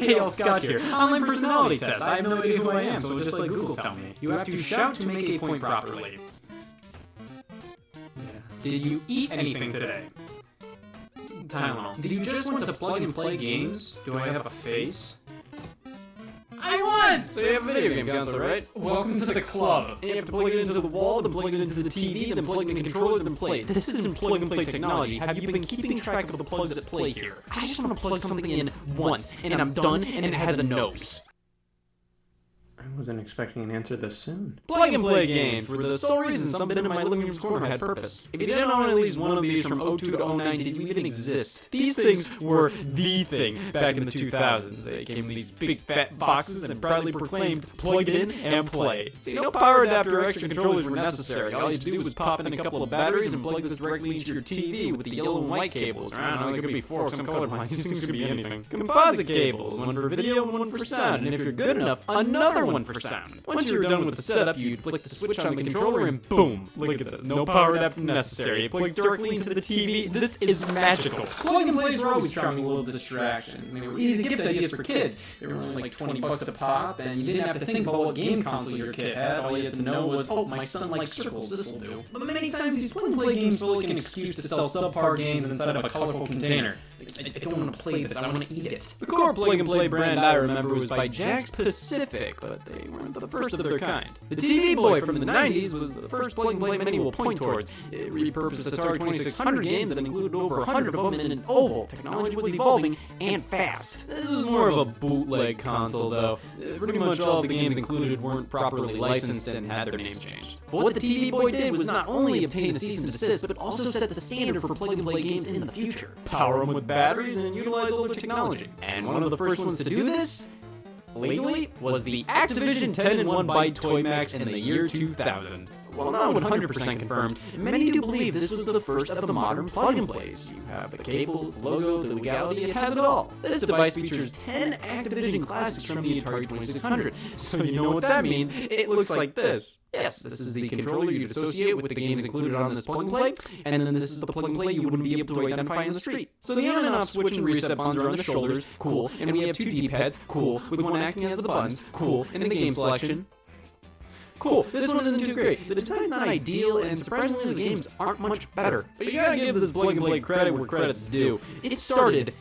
Hey, all Scott here. Online personality test. I have no idea who I am, so just let Google tell me. You have to shout to make a point properly. Yeah. Did you eat anything today? Tylenol. Did you just want to plug and play games? Do I have a face? I won! So you have a video game console, right? Welcome to the club. And you have to plug it into the wall, then plug it into the TV, then plug in the controller, then play it. This isn't plug and play technology. Have you been keeping track of the plugs that play here? I just want to plug something in once, and I'm done, and it has a nose. I wasn't expecting an answer this soon. Plug and play games were the sole reason some bin in my living room's corner had purpose. If you didn't own at least one of these from 02 to 09, did you even exist? These things were the thing back in the 2000s. They came in these big fat boxes and proudly proclaimed, plug it in and play. See, no power adapter or extra controllers were necessary. All you had to do was pop in a couple of batteries and plug this directly into your TV with the yellow and white cables. Or I don't know, they could be forks, I'm colorblind. These things could be anything. Composite cables, one for video and one for sound. And if you're good enough, another one for sound. Once you were done with the setup, you'd flick the switch on the controller and boom! Look at this. No power adapter necessary. It plugs directly into the TV. This is magical. Plug and plays were always charming little distractions. They were easy gift ideas for kids. They were only like 20 bucks a pop, and you didn't have to think about what game console your kid had. All you had to know was, oh, my son likes circles, this'll do. But many times these plug and play games feel like an excuse to sell subpar games inside of a colorful container. I don't want to play this, I want to eat it. The core plug and play brand I remember was by Jack's Pacific, but they weren't the first of their kind. The TV Boy from the 90s was the first plug and play many will point towards. It repurposed Atari 2600 games that included over 100 of them in an oval. Technology was evolving and fast. This was more of a bootleg console though. Pretty much all of the games included weren't properly licensed and had their names changed. But what the TV Boy did was not only obtain a cease and desist, but also set the standard for plug and play games in the future. Power them with batteries and utilize older technology. And one of the first ones to do this legally was the Activision 10-in-1 byte Toy Max in the year 2000. While not 100% confirmed, many do believe this was the first of the modern plug-and-plays. You have the cables, the logo, the legality, it has it all. This device features 10 Activision classics from the Atari 2600. So you know what that means, it looks like this. Yes, this is the controller you'd associate with the games included on this plug-and-play, and then this is the plug-and-play you wouldn't be able to identify in the street. So the on and off switch and reset buttons are on the shoulders, cool, and we have two D-pads, cool, with one acting as the buttons, cool, and the game selection. Cool, this one isn't too great. The design's not ideal, and surprisingly the games aren't much better. But you gotta give this plug and play credit where credit's due. It started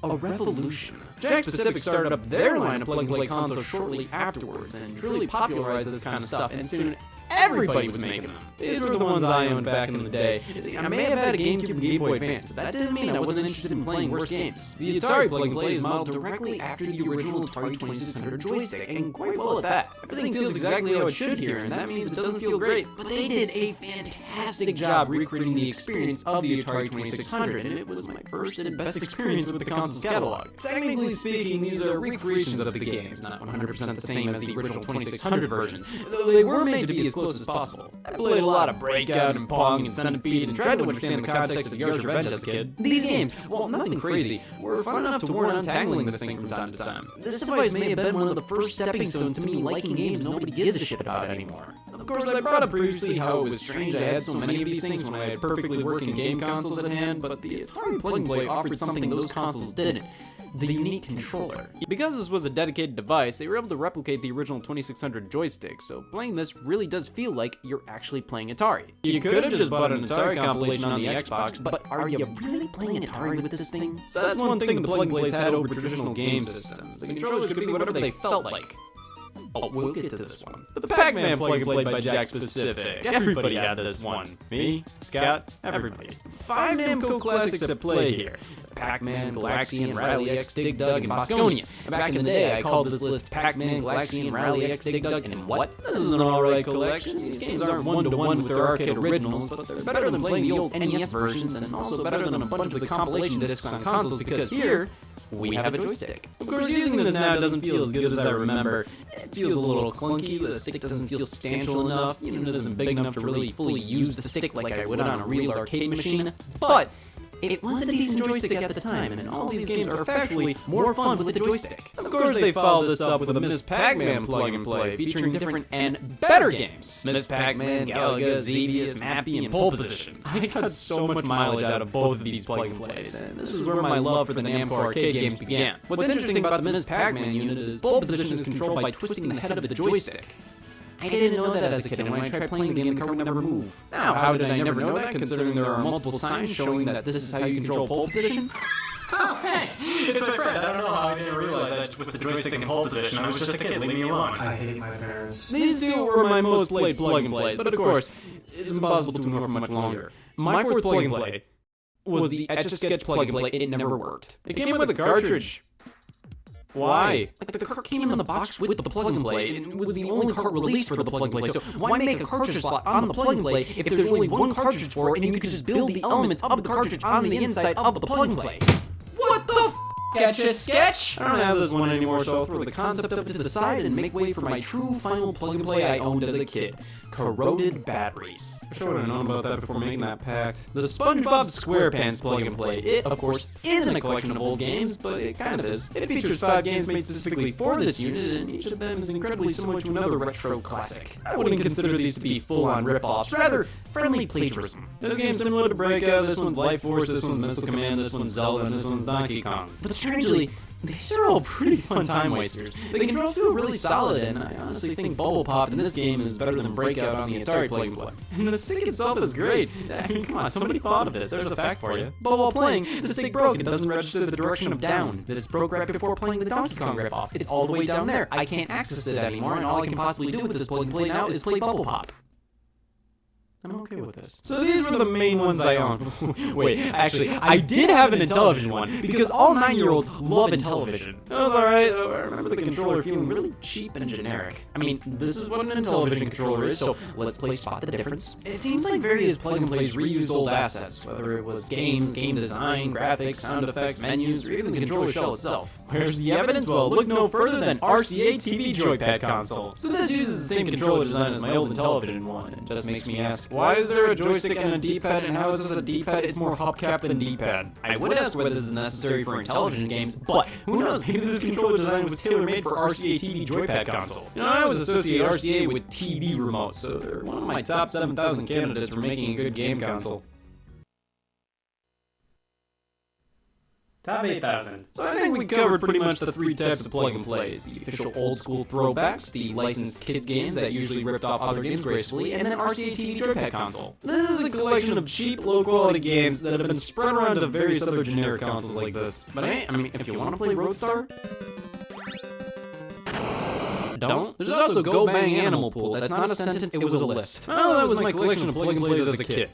a revolution. Jack's Pacific started up their line of plug and play consoles shortly afterwards, and truly popularized this kind of stuff, and soon everybody was making them. These were the ones I owned back in the day. See, I may have had a GameCube and Game Boy Advance, but that didn't mean I wasn't interested in playing worse games. The Atari plug and play is modeled directly after the original Atari 2600 joystick, and quite well at that. Everything feels exactly how it should here, and that means it doesn't feel great. But they did a fantastic job recreating the experience of the Atari 2600, and it was my first and best experience with the console's catalog. Technically speaking, these are recreations of the games, not 100% the same as the original 2600 versions, though they were made to be as close as possible. I played a lot of Breakout and Pong and Centipede and tried to understand the context of Yard's Revenge as a kid. These games, while nothing crazy, were fun enough to warrant untangling this thing from time to time. This device may have been one of the first stepping stones to me liking games nobody gives a shit about anymore. Of course, I brought up previously how it was strange I had so many of these things when I had perfectly working game consoles at hand, but the Atari Plug and Play offered something those consoles didn't. The unique controller. Because this was a dedicated device, they were able to replicate the original 2600 joystick, so playing this really does feel like you're actually playing Atari. You could have just bought an Atari compilation on the Xbox, but are you really playing Atari with this thing? So that's one thing the plug and plays had over traditional game systems. The controllers could be whatever they felt like. Oh, we'll get to this one. The Pac-Man plug and play by Jack's Pacific. Everybody had this one. Me, Scott, everybody. 5 Namco classics at play here. Pac-Man, Galaxian, Rally X, Dig Dug, and Bosconia. Back in the day, I called this list Pac-Man, Galaxian, Rally X, Dig Dug, and what? This is an alright collection. These games aren't one-to-one with their arcade originals, but they're better than playing the old NES versions, and also better than a bunch of the compilation discs on consoles, because here, we have a joystick. Of course, using this now doesn't feel as good as I remember. It feels a little clunky, the stick doesn't feel substantial enough, it isn't big enough to really fully use the stick like I would on a real arcade machine, but It was a decent joystick at the time, and all these games are factually more fun with the joystick. Of course, they followed this up with a Ms. Pac-Man plug-and-play, featuring different and better games. Ms. Pac-Man, Galaga, Xevious, Mappy, and Pole Position. I got so much mileage out of both of these plug-and-plays, and this was where my love for the Namco arcade games began. What's interesting about the Ms. Pac-Man unit is Pole Position is controlled by twisting the head of the joystick. I didn't know that as a kid, and when I tried playing the game, the car would never move. Now, how did I never know that, considering there are multiple signs showing that this is how you control pole position? Oh, hey, it's my friend. I don't know how I didn't realize I was the joystick in pole position. I was just a kid. Leave me alone. I hate my parents. These two were my most played plug-and-plays, but of course, it's impossible to ignore for much longer. My fourth plug-and-play was the Etch-a-Sketch plug-and-play. It never worked. It came with a cartridge. Why? Like, the cart came in the box with the plug-and-play, and it was the only cart released for the plug-and-play, so why make a cartridge slot on the plug-and-play if there's only one cartridge for it, and you could just build the elements of the cartridge on the inside of the plug-and-play? What the Etch-a-Sketch? I don't have this one anymore, so I'll throw the concept of it to the side and make way for my true final plug-and-play I owned as a kid. Corroded batteries. I should have known about that before making that pact. The SpongeBob SquarePants plug-and-play. It, of course, isn't a collection of old games, but it kind of is. It features 5 games made specifically for this unit, and each of them is incredibly similar to another retro classic. I wouldn't consider these to be full-on rip-offs, rather friendly plagiarism. This game's similar to Breakout, this one's Life Force, this one's Missile Command, this one's Zelda, and this one's Donkey Kong. But strangely, these are all pretty fun time wasters. The controls feel really solid, and I honestly think Bubble Pop in this game is better than Breakout on the Atari plug-and-play. And the stick itself is great. I mean, come on, somebody thought of this. There's a fact for you. But while playing, the stick broke. It doesn't register the direction of down. This broke right before playing the Donkey Kong rip-off. It's all the way down there. I can't access it anymore, and all I can possibly do with this plug-and-play now is play Bubble Pop. I'm okay with this. So these were the main ones I owned. Wait, actually, I did have an Intellivision one, because all 9-year-olds love Intellivision. That was alright, though I remember the controller feeling really cheap and generic. I mean, this is what an Intellivision controller is, so let's play Spot the Difference. It seems like various plug-and-plays reused old assets, whether it was games, game design, graphics, sound effects, menus, or even the controller shell itself. Where's the evidence? Well, look no further than RCA TV Joypad console. So this uses the same controller design as my old Intellivision one, and just makes me ask, why is there a joystick and a D-pad, and how is this a D-pad? It's more hubcap than D-pad. I would ask whether this is necessary for Intellivision games, but who knows, maybe this controller design was tailor-made for RCA TV Joypad console. You know, I always associate RCA with TV remotes, so they're one of my top 7,000 candidates for making a good game console. Top 8,000. So I think we covered pretty much the 3 types of plug-and-plays. The official old-school throwbacks, the licensed kids games that usually ripped off other games gracefully, and then RCA TV Joypad console. This is a collection of cheap, low-quality games that have been spread around to various other generic consoles like this. But hey, I mean, if you want to play Roadstar, don't. There's also Go Bang Animal Pool. That's not a sentence, it was a list. Oh, that was my collection of plug-and-plays as a kid.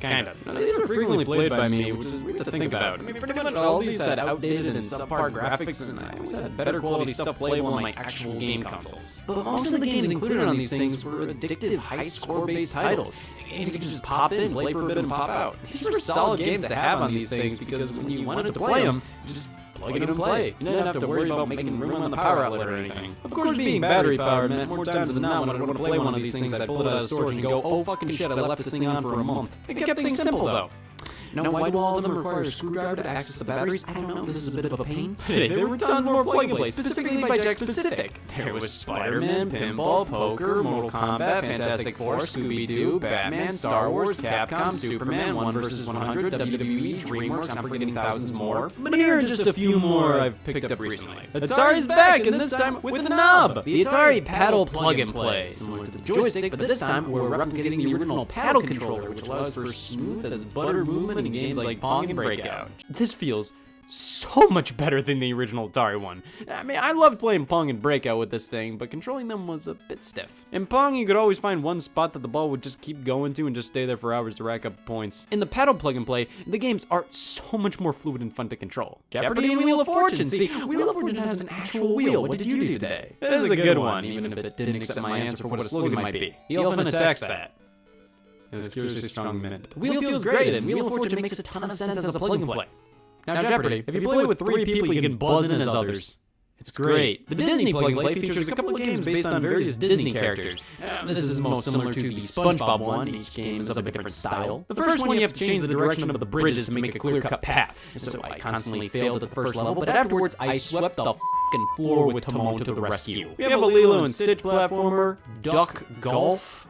Kind of. Now, these were frequently played by me, which is weird to think about. I mean, pretty much all these had outdated and subpar graphics, and I always had better quality stuff playable on my actual game consoles. But most of the games included on these things were addictive, high-score-based titles. Games you could just pop in, play for a bit, and pop out. These were solid games to have on these things, because when you wanted to play them, you just plug it in and play. You didn't have to worry about making room on the power outlet or anything. Of course, being battery-powered meant more times than not when I wanted to play one of these things, I'd pull it out of storage and go, oh fucking shit, I left this thing on for a month. It kept things simple, though. Now, why do all of them require a screwdriver to access the batteries? I don't know, this is a bit of a pain. But hey, there were tons more plug-and-plays, specifically by Jack Specific. There was Spider-Man, Pinball, Poker, Mortal Kombat, Fantastic Four, Scooby-Doo, Batman, Star Wars, Capcom, Superman, 1 vs. 100, WWE, DreamWorks, I'm forgetting thousands more. But here are just a few more I've picked up recently. Atari's back, and this time with a knob! The Atari Paddle Plug-and-Play, similar to the joystick, but this time we're replicating the original paddle controller, which allows for smooth as butter movement in games like Pong and Breakout. This feels so much better than the original Atari one. I mean, I loved playing Pong and Breakout with this thing, but controlling them was a bit stiff. In Pong, you could always find one spot that the ball would just keep going to and just stay there for hours to rack up points. In the paddle plug-and-play, the games are so much more fluid and fun to control. Jeopardy and Wheel of Fortune! See, Wheel of Fortune has an actual wheel. What did you do today? This is a good one, even if it didn't accept my answer for what a slogan might be. The elephant attacks that. It was a curiously strong minute. The wheel feels great, and Wheel of Fortune makes a ton of sense as a plug-and-play. Now, Jeopardy, if you play with 3 people, you can buzz in as others. It's great. The Disney Plug and Play features a couple of games based on various Disney characters. This is most similar to the SpongeBob one. Each game is of a different style. The first one, you have to change the direction of the bridges to make a clear-cut path. So I constantly failed at the first level, but afterwards I swept the f***ing floor with Timon to the rescue. We have a Lilo and Stitch platformer, Duck Golf.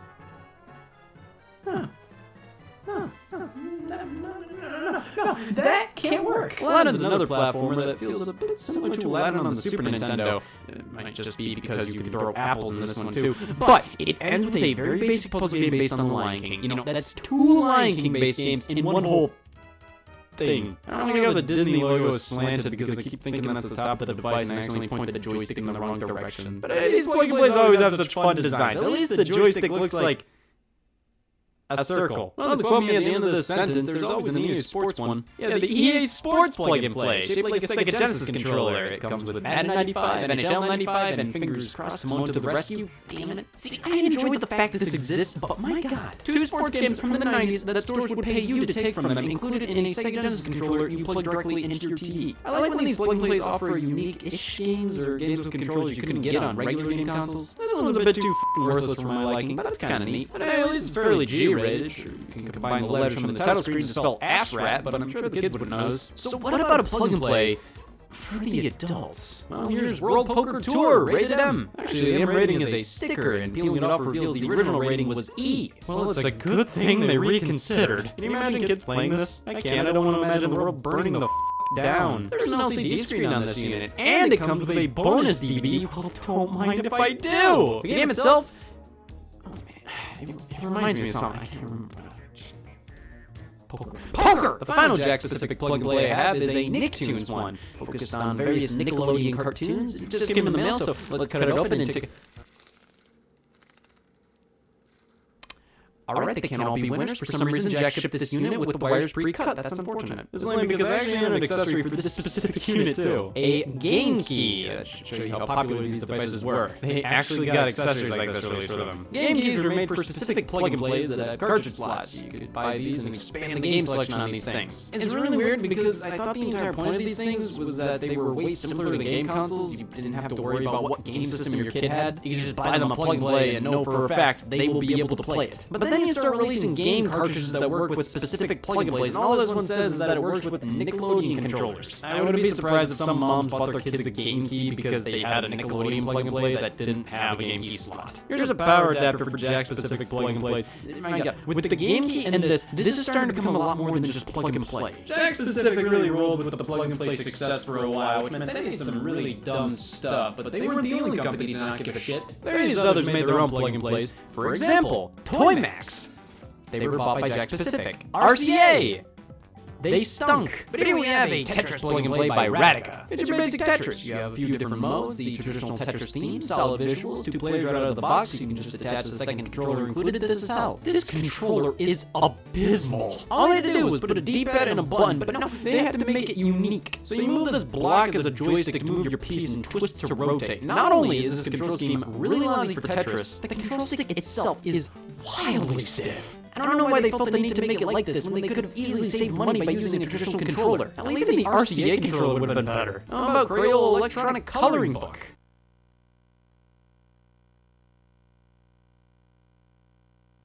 No, that can't work. Aladdin's another platformer that feels a bit similar to Aladdin on the Super Nintendo. It might just be because you can throw apples in this one too. But it ends with a very basic puzzle game based on The Lion King. You know, that's 2 Lion King-based games in one whole thing. I don't think how the Disney logo is slanted because I keep thinking that's the top of the device and I accidentally point the joystick in the wrong direction. But these plug-and-plays always have such fun designs. At least the joystick looks like a circle. Well, to quote me at the end of this sentence, there's always an EA Sports one. Yeah, the EA Sports plug-and-play, shaped like a Sega Genesis controller. It comes with Madden 95, NHL 95, and fingers crossed Timon to the rescue. Damn it. See, I enjoyed the fact that this exists, but my god. 2 sports games from the 90s that stores would pay you to take from them, included in a Sega Genesis controller you plug directly into your TV. I like when these plug-and-plays offer unique-ish games or games with controllers you couldn't get on regular game consoles. This one's a bit too f***ing worthless for my liking, but that's kinda neat. But hey, at least it's fairly G-rated. Sure, you can combine the letters from the title screen to spell ass rat, but I'm sure the kids wouldn't notice. So what about a plug and play for the adults? Well, here's World Poker Tour, rated M. Actually, the M rating is a sticker, and peeling it off reveals the original rating was E. Well, it's a good thing they reconsidered. Can you imagine kids playing this? I can't. I don't want to imagine the world burning the down. There's an LCD screen on this unit, and it comes with a bonus DVD. Well, don't mind if I do. The game itself, it reminds me of something. I can't remember. Poker! The final Jack-specific plug-and-play I have is a Nicktoons one, focused on various Nickelodeon cartoons. It just came in the mail, so let's cut it open and take a... Alright, they can't all be winners. For some reason, Jack shipped this unit with the wires pre-cut. That's unfortunate. This is lame because I actually had an accessory for this specific unit, too. A game key. That should show you how popular these devices were. They actually got accessories like this released for them. Game keys were made for specific plug-and-plays that had cartridge slots. You could buy these and expand the game selection on these things. It's really weird because I thought the entire point of these things was that they were way similar to the game consoles. You didn't have to worry about what game system your kid had. You could just buy them a plug-and-play and know for a fact they will be able to play it. But then you start releasing game cartridges that work with specific plug-and-plays, and all this one says is that it works with Nickelodeon controllers. I wouldn't be surprised if some moms bought their kids a game key because they had a Nickelodeon plug-and-play that didn't have a game key slot. Here's a power adapter for Jack-specific plug-and-plays. My god, with the game key and this is starting to become a lot more than just plug-and-play. Jack-specific really rolled with the plug-and-play success for a while, which meant they made some really dumb stuff, but they weren't the only company to not give a shit. Various others made their own plug-and-plays. For example, Toymax. They were bought by Jack Pacific. RCA! They stunk. But here we have a Tetris plug-and-play by Radica. It's your basic Tetris. You have a few different modes, the traditional Tetris theme, solid visuals, 2 players right out of the box, you can just attach the second controller included. This is how. This controller is abysmal. All they had to do was put a D-pad and a button, but no, they had to make it unique. So you move this block as a joystick to move your piece and twist to rotate. Not only is this control scheme really lousy for Tetris, the control stick itself is wildly stiff. I don't know why they felt the need to make it like this when they could have easily saved money by using a traditional controller. Now, even the RCA controller would have been better. How about Crayola electronic coloring book?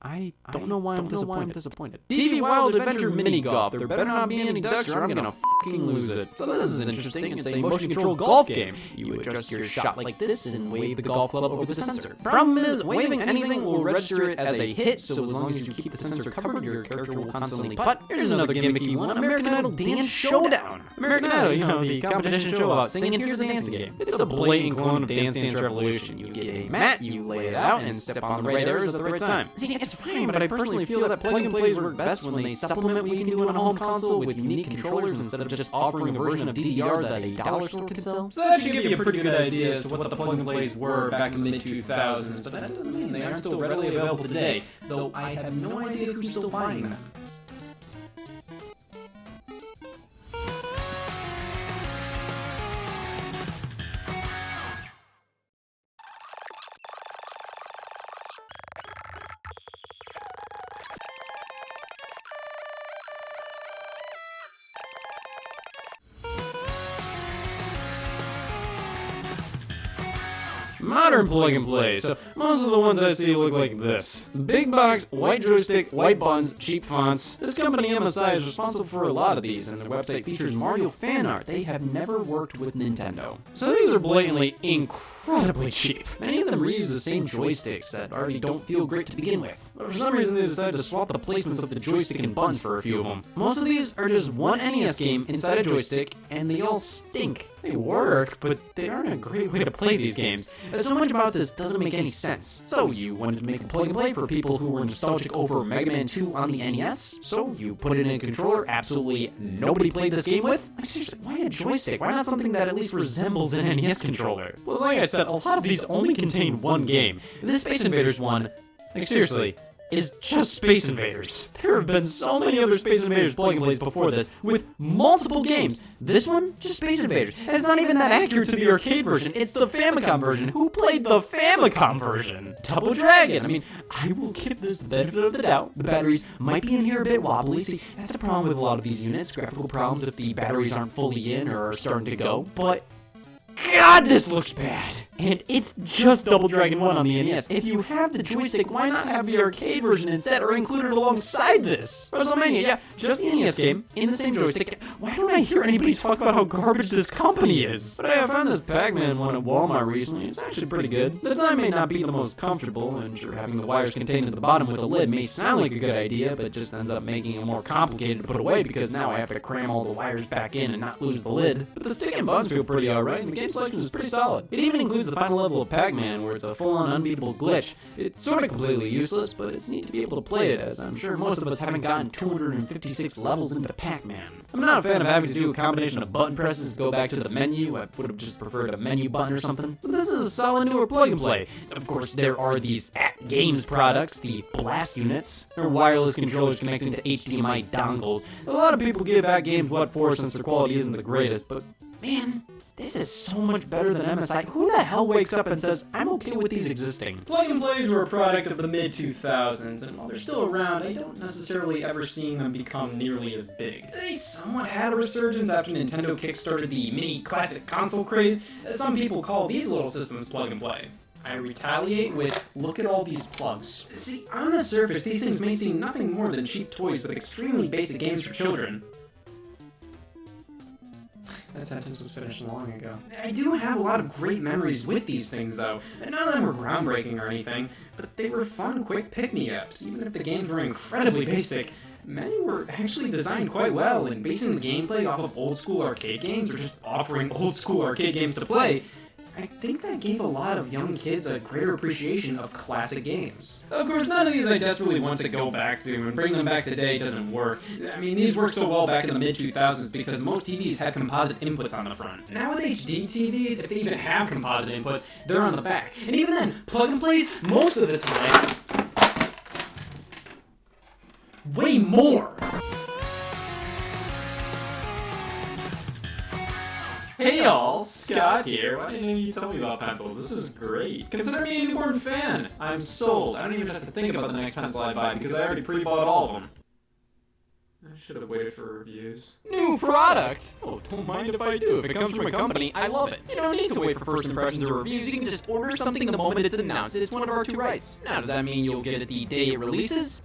I don't know why I'm disappointed. TV Wild Adventure Mini Golf. There better not be any ducks or I'm gonna fucking lose it. So this is interesting. It's a motion control golf game. You adjust your shot like this and wave the golf club over the sensor. Problem is, waving anything will register it as a hit, so as long as you keep the sensor covered, your character will constantly putt. Here's another gimmicky one, American Idol Dance Showdown. American Idol, you know, the competition show about singing. Here's a dancing game. It's a blatant clone of Dance Dance Revolution. You get a mat, you lay it out, and step on the right arrows at the right time. See, it's fine, but I personally feel that plug-and-plays work best when they supplement what you can do on a home console with unique controllers instead of just offering a version of DDR that a dollar store can sell. So that should give you a pretty good idea as to what the plug-and-plays were back in the mid-2000s, but that doesn't mean they aren't still readily available today, though I have no idea who's still buying them. modern plug and play, so most of the ones I see look like this. Big box, white joystick, white buttons, cheap fonts. This company MSI is responsible for a lot of these, and their website features Mario fan art. They have never worked with Nintendo. So these are blatantly incredibly cheap. Many of them reuse the same joysticks that already don't feel great to begin with. But for some reason they decided to swap the placements of the joystick and buttons for a few of them. Most of these are just one NES game inside a joystick, and they all stink. They work, but they aren't a great way to play these games. So much about this doesn't make any sense. So you wanted to make a plug and play for people who were nostalgic over Mega Man 2 on the NES? So you put it in a controller absolutely nobody played this game with? Like seriously, why a joystick? Why not something that at least resembles an NES controller? Plus, like I said, a lot of these only contain one game. This Space Invaders one, like seriously, is just Space Invaders. There have been so many other Space Invaders plug and plays before this, with multiple games. This one, just Space Invaders. And it's not even that accurate to the arcade version, it's the Famicom version. Who played the Famicom version? Double Dragon. I mean, I will give this the benefit of the doubt. The batteries might be in here a bit wobbly. See, that's a problem with a lot of these units. Graphical problems if the batteries aren't fully in or are starting to go. But God, this looks bad. And it's just Double Dragon 1 on the NES. If you have the joystick, why not have the arcade version instead or included alongside this? WrestleMania, yeah, just the NES game in the same joystick. Why don't I hear anybody talk about how garbage this company is? But I found this Pac-Man one at Walmart recently. It's actually pretty good. The design may not be the most comfortable, and sure, having the wires contained at the bottom with a lid may sound like a good idea, but just ends up making it more complicated to put away because now I have to cram all the wires back in and not lose the lid. But the stick and buttons feel pretty alright, and the game selection is pretty solid. It even includes the final level of Pac-Man, where it's a full-on unbeatable glitch. It's sort of completely useless, but it's neat to be able to play it, as I'm sure most of us haven't gotten 256 levels into Pac-Man. I'm not a fan of having to do a combination of button presses to go back to the menu. I would have just preferred a menu button or something. But this is a solid newer plug and play. Of course, there are these at-games products, the Blast units. They're wireless controllers connecting to HDMI dongles. A lot of people give at-games what for since their quality isn't the greatest, but man, this is so much better than MSI. Who the hell wakes up and says, I'm okay with these existing? Plug and plays were a product of the mid-2000s, and while they're still around, I don't necessarily ever see them become nearly as big. They somewhat had a resurgence after Nintendo kickstarted the mini classic console craze. Some people call these little systems plug and play. I retaliate with, look at all these plugs. See, on the surface, these things may seem nothing more than cheap toys with extremely basic games for children. That sentence was finished long ago. I do have a lot of great memories with these things, though. None of them were groundbreaking or anything, but they were fun, quick pick-me-ups. Even if the games were incredibly basic, many were actually designed quite well, and basing the gameplay off of old-school arcade games, or just offering old-school arcade games to play, I think that gave a lot of young kids a greater appreciation of classic games. Of course, none of these I desperately want to go back to, and bringing them back today doesn't work. I mean, these worked so well back in the mid-2000s because most TVs had composite inputs on the front. Now with HD TVs, if they even have composite inputs, they're on the back. And even then, plug and plays, most of the time, way more! Hey y'all, Scott here. Why didn't you tell me about pencils? This is great. Consider me a newborn fan. I'm sold. I don't even have to think about the next pencil I buy because I already pre-bought all of them. I should have waited for reviews. New product? Oh, don't mind if I do. If it comes from a company, I love it. You don't need to wait for first impressions or reviews. You can just order something the moment it's announced. It's one of our two rights. Now, does that mean you'll get it the day it releases?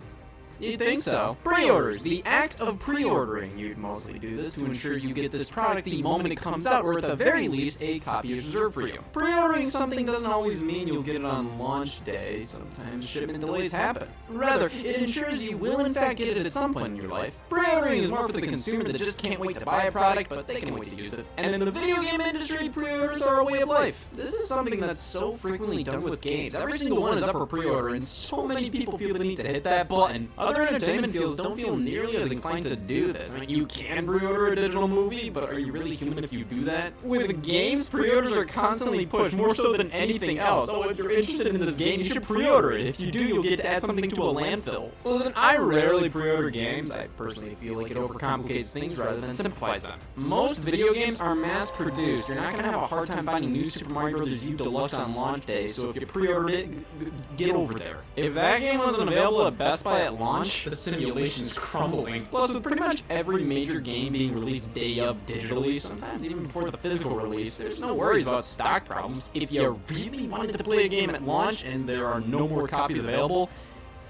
You'd think so. Pre-orders. The act of pre-ordering. You'd mostly do this to ensure you get this product the moment it comes out, or at the very least, a copy is reserved for you. Pre-ordering something doesn't always mean you'll get it on launch day. Sometimes shipment delays happen. Rather, it ensures you will in fact get it at some point in your life. Pre-ordering is more for the consumer that just can't wait to buy a product, but they can wait to use it. And in the video game industry, pre-orders are a way of life. This is something that's so frequently done with games. Every single one is up for pre-order, and so many people feel the need to hit that button. Other entertainment fields don't feel nearly as inclined to do this. I mean, you can pre-order a digital movie, but are you really human if you do that? With games, pre-orders are constantly pushed, more so than anything else. So if you're interested in this game, you should pre-order it. If you do, you'll get to add something to a landfill. Listen, I rarely pre-order games. I personally feel like it overcomplicates things rather than simplifies them. Most video games are mass-produced. You're not going to have a hard time finding new Super Mario Bros. U Deluxe on launch day, so if you pre-ordered it, get over there. If that game wasn't available at Best Buy at launch, launch, The simulation's crumbling. plus with pretty much every major game being released day of digitally, sometimes even before the physical release, there's no worries about stock problems. If you really wanted to play a game at launch and there are no more copies available,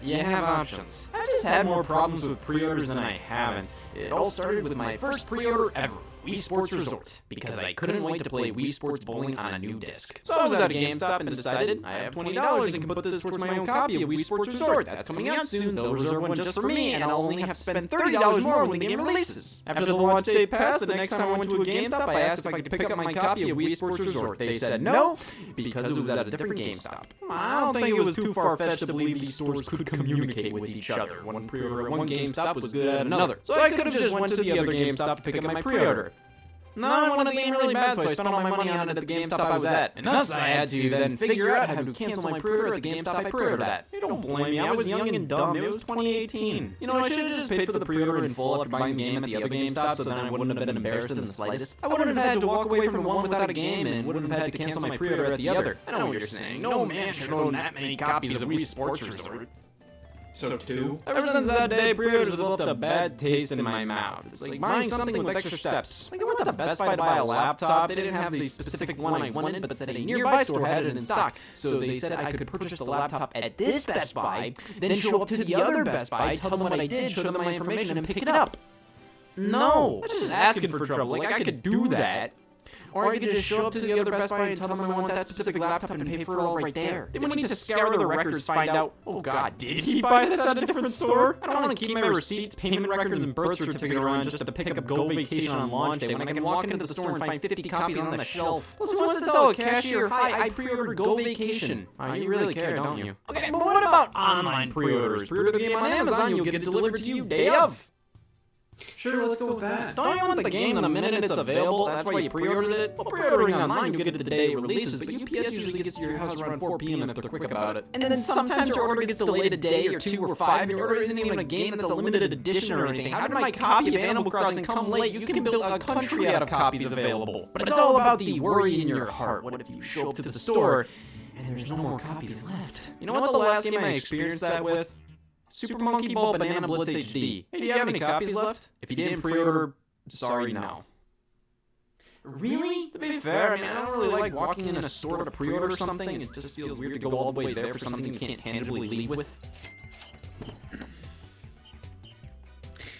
you have options. I've just had more problems with pre-orders than I haven't. It all started with my first pre-order ever, Wii Sports Resort, because I couldn't wait to play Wii Sports Bowling on a new disc. So I was at a GameStop and decided I have $20 and can put this towards my own copy of Wii Sports Resort. That's coming out soon, they'll reserve one just for me, and I'll only have to spend $30 more when the game releases. After the launch date passed, the next time I went to a GameStop, I asked if I could pick up my copy of Wii Sports Resort. They said no, because it was at a different GameStop. I don't think it was too far-fetched to believe these stores could communicate with each other. One pre-order at one GameStop was good at another. So I could have just went to the other GameStop to pick up my pre-order. No, I wanted the game really bad, so I spent all my money on it at the GameStop I was at. And thus I had to then figure out how to cancel my pre-order at the GameStop I pre-ordered at. Hey, don't blame me, I was young and dumb. It was 2018. You know, I should have just paid for the pre-order in full after buying the game at the other GameStop, so then I wouldn't have been embarrassed in the slightest. I wouldn't have had to walk away from the one without a game, and wouldn't have had to cancel my pre-order at the other. I know what you're saying. No man should own that many copies of Wii Sports Resort. So two? Ever since that day, pre-orders have left a bad taste in my mouth. It's like buying something with extra steps. Like I went to Best Buy to buy a laptop. They didn't have the specific one I wanted, but said a nearby store had it in stock. So they said I could purchase the laptop at this Best Buy, then show up to the other Best Buy, tell them what I did, show them my information, and pick it up. No, that's just asking for trouble. Like I could do that. Or I could just show up to the other Best Buy and tell them I want that specific laptop and pay for it all right there. They wouldn't need to scour the records, find out, oh god, did he buy this at a different store? I don't want to keep my receipts, payment records, and birth certificate around just to pick up Go Vacation on launch day when I can walk into the store and find 50 copies on the shelf. Plus, who wants to tell a cashier, hi, I pre-ordered Go Vacation? Oh, you really care, don't you? Okay, but what about online pre-orders? Pre-order the game on Amazon, you'll get it delivered to you day of. Sure, let's go with that. Don't you want the game the minute it's available? That's why you pre-ordered it? Well, pre-ordering online, you get it the day it releases, but UPS usually gets to your house around 4 p.m. if they're quick about it. And then sometimes your order gets delayed a day or 2 or 5, and your order isn't even a game that's a limited edition or anything. How did my copy of Animal Crossing come late? You can build a country out of copies available. But it's all about the worry in your heart. What if you show up to the store and there's no more copies left? You know what the last game I experienced that with? Super Monkey Ball Banana Blitz HD. Hey, do you have any copies left? If you didn't pre-order, sorry, no. Really? To be fair, I mean, I don't really like walking in a store to pre-order something. It just feels weird to go all the way there for something you can't tangibly leave with.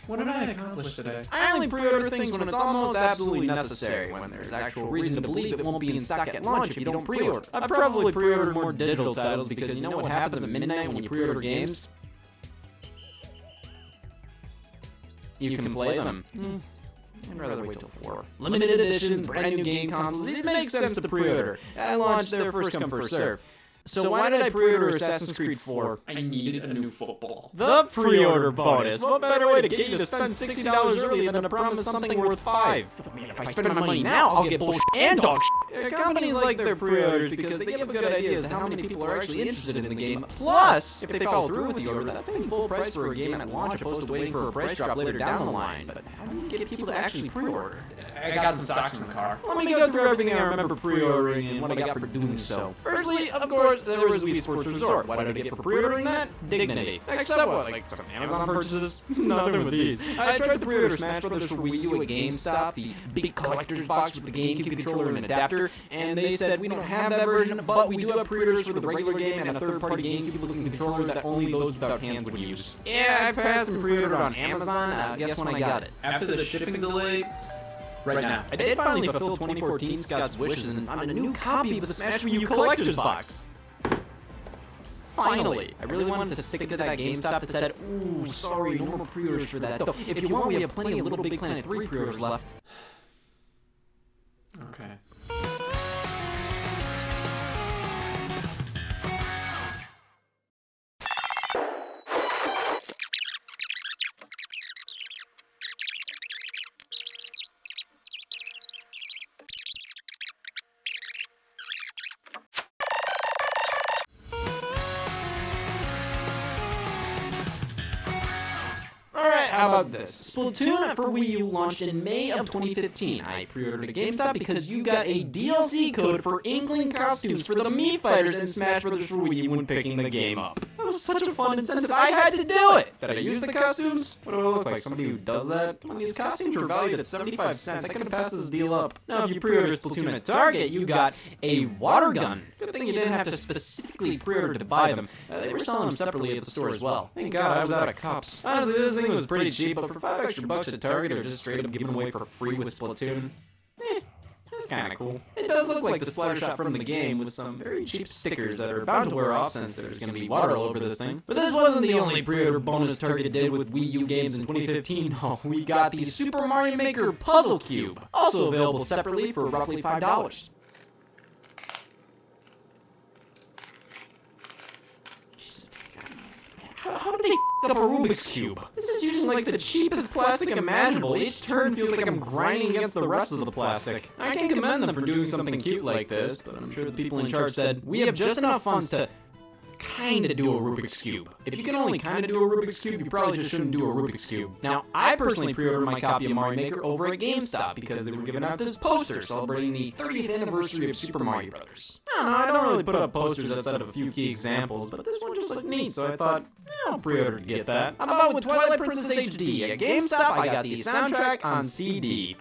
What did I accomplish today? I only pre-order things when it's almost absolutely necessary, when there's actual reason to believe it won't be in stock at launch if you don't pre-order. I probably pre-ordered more digital titles because you know what happens at midnight when you pre-order games? You can play them. I'd rather wait till 4. Limited editions, brand new game consoles, these make sense to pre-order. At launch, they're first come, first serve. So why did I pre-order Assassin's Creed 4? I needed a new football. The pre-order bonus! What better way to get you to spend $60 early than to promise something worth $5? I mean, if I spend my money now, I'll get bullshit and dog shit. Companies like their pre-orders because they give a good idea as to how many people are actually interested in the game. Plus, if they follow through with the order, that's paying full price for a game at launch opposed to waiting for a price drop later down the line. But how do you get people to actually pre-order? I got some socks in the car. Let me go through everything I remember pre-ordering and what I got for doing so. Firstly, of course, there was Wii Sports Resort. What did I get for pre-ordering that? Dignity. Next up, what? Like some Amazon purchases? Nothing with these. I tried to pre-order Smash Brothers for Wii U at GameStop, the big collector's box with the GameCube controller and adapter, and they said we don't have that version, but we do have pre-orders for the regular game and a third-party GameCube-looking controller that only those without hands would use. Yeah, I passed and pre-ordered on Amazon. Guess when I got it? After the shipping delay, right now. I did finally fulfill 2014 Scott's wishes and found a new copy of the Smash Wii U collector's box. Finally! I really wanted to stick it to that GameStop that said, ooh, sorry, no more pre-orders for that. Though, if you want, we have plenty of Little Big Planet 3 pre-orders left. Okay. How about this? Splatoon for Wii U launched in May of 2015. I pre-ordered at GameStop because you got a DLC code for Inkling costumes for the Mii Fighters in Smash Bros. For Wii U when picking the game up. Of was such a fun incentive. I had to do it. Did I use the costumes? What do I look like? Somebody who does that? Come on, these costumes were valued at 75 cents. I could have passed this deal up. Now, if you pre-order Splatoon at Target, you got a water gun. Good thing you didn't have to specifically pre-order to buy them. They were selling them separately at the store as well. Thank God I was out of cups. Honestly, this thing was pretty cheap, but for $5 extra at Target, or just straight up given away for free with Splatoon, that's kind of cool. It does look like the splatter shot from the game with some very cheap stickers that are bound to wear off since there's going to be water all over this thing. But this wasn't the only pre-order bonus Target did with Wii U games in 2015. No, we got the Super Mario Maker Puzzle Cube, also available separately for roughly $5. How did they f*** up a Rubik's Cube? This is using like the cheapest plastic imaginable. Each turn feels like I'm grinding against the rest of the plastic. I can't commend them for doing something cute like this, but I'm sure the people in charge said, we have just enough funds to kinda do a Rubik's Cube. If you can only kinda do a Rubik's Cube, you probably just shouldn't do a Rubik's Cube. Now, I personally pre-ordered my copy of Mario Maker over at GameStop because they were giving out this poster celebrating the 30th anniversary of Super Mario Bros. I don't really put up posters outside of a few key examples, but this one just looked neat, so I thought, I'll pre-order to get that. How about with Twilight Princess HD? At GameStop, I got the soundtrack on CD.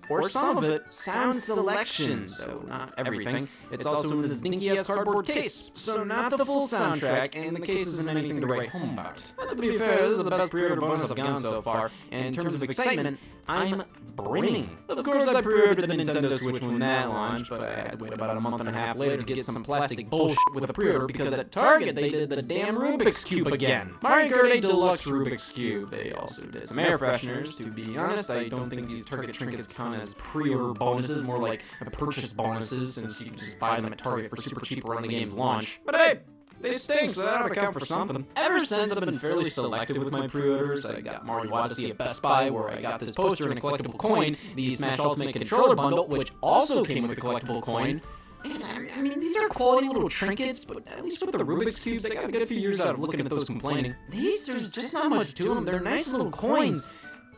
Or some of it, sound selection, so not everything. It's also in this dinky-ass cardboard case, so not the full soundtrack, and the case isn't anything to write home about. But to be fair, this is the best pre-order bonus I've gotten so far, and in terms of excitement, I'm brimming. Of course, I pre-ordered the Nintendo Switch when that launched, but I had to wait about a month and a half later to get some plastic bullshit with a pre-order because at Target they did the damn Rubik's Cube again. Mario Kart 8 Deluxe Rubik's Cube. They also did some air fresheners. To be honest, I don't think these Target trinkets count as pre-order bonuses, more like purchase bonuses, since you can just buy them at Target for super cheap around the game's launch. But hey, they stink, so that ought to count for something. Ever since, I've been fairly selective with my pre-orders. I got Mario Odyssey at Best Buy, where I got this poster and a collectible coin, the Smash Ultimate Controller Bundle, which also came with a collectible coin. And I mean, these are quality little trinkets, but at least with the Rubik's Cubes, I got a good few years out of looking at those complaining. These, there's just not much to them. They're nice little coins.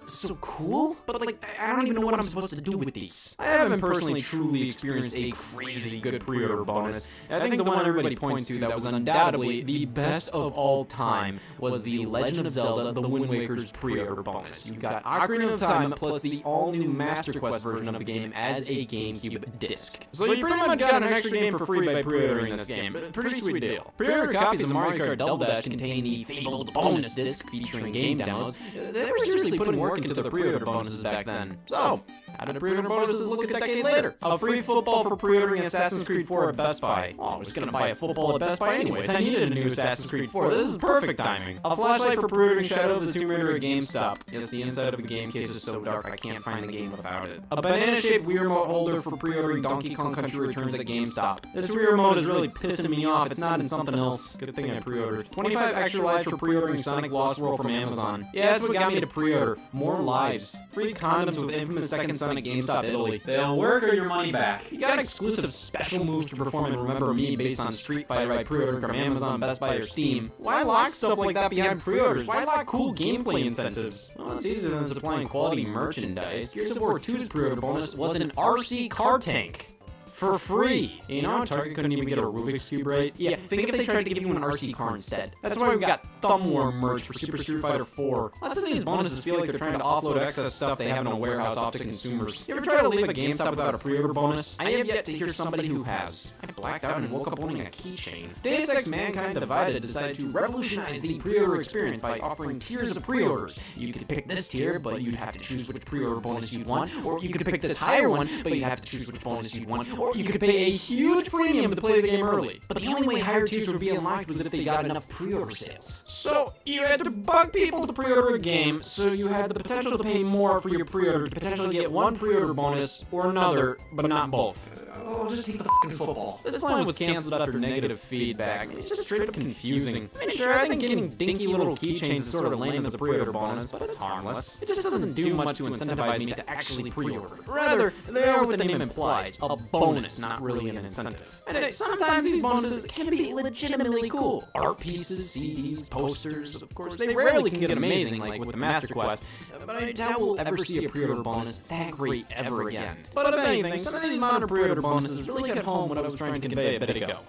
So cool, but like, I don't even know what I'm supposed to do with these. I haven't personally truly experienced a crazy good pre-order bonus. I think the one everybody points to that was undoubtedly the best of all time was the Legend of Zelda The Wind Waker's pre-order bonus. You got Ocarina of Time plus the all-new Master Quest version of the game as a GameCube disc. So you pretty much got an extra game for free by pre-ordering this game. Pretty sweet deal. Pre-order copies of Mario Kart Double Dash contain the fabled bonus disc featuring game demos. They were seriously putting work into the pre-order bonuses back then. So, how did pre-order bonuses look a decade later? A free football for pre-ordering Assassin's Creed 4 at Best Buy. Oh, I was gonna buy a football at Best Buy anyways. I needed a new Assassin's Creed 4. This is perfect timing. A flashlight for pre-ordering Shadow of the Tomb Raider at GameStop. Yes, the inside of the game case is so dark I can't find the game without it. A banana-shaped Wii Remote holder for pre-ordering Donkey Kong Country Returns at GameStop. This Wii Remote is really pissing me off. It's not in something else. Good thing I pre-ordered. 25 extra lives for pre-ordering Sonic Lost World from Amazon. Yeah, that's what got me to pre-order. More lives. Free condoms with infamous Second Son at GameStop Italy. They'll work or your money back. You got exclusive special moves to perform in Remember Me based on Street Fighter I pre-ordered from Amazon, Best Buy, or Steam. Why lock stuff like that behind pre-orders? Why lock cool gameplay incentives? Well, it's easier than supplying quality merchandise. Gears of War 2's pre-order bonus was an RC car tank. For free. You know, Target couldn't even get a Rubik's Cube right. Yeah, think if they tried to give you an RC car instead. That's why we've got Thumb War merch for Super Street Fighter 4. Lots of these bonuses feel like they're trying to offload excess stuff they have in a warehouse off to consumers. You ever try to leave a GameStop without a pre-order bonus? I have yet to hear somebody who has. I blacked out and woke up owning a keychain. Deus Ex Mankind Divided decided to revolutionize the pre-order experience by offering tiers of pre-orders. You could pick this tier, but you'd have to choose which pre-order bonus you'd want, or you could pick this higher one, but you'd have to choose which bonus you'd want, or you could pay a huge premium to play the game early. But the only way higher tiers would be unlocked was if they got enough pre-order sales. So you had to bug people to pre-order a game, so you had the potential to pay more for your pre-order to potentially get one pre-order bonus or another, but not both. I'll just take the f***ing football. This plan was canceled after negative feedback. It's just straight up confusing. I mean, sure, I think getting dinky little keychains is sort of lame as a pre-order bonus, but it's harmless. It just doesn't do much to incentivize me to actually pre-order. Rather, they are what the name implies, a bonus, not really an incentive. And sometimes these bonuses can be legitimately cool. Art pieces, CDs, posters, of course, they rarely can get amazing, like with the Master Quest, but I doubt we'll ever see a pre-order bonus that great ever again. But if anything, some of these modern pre-order bonuses really hit home what I was trying to convey a bit ago.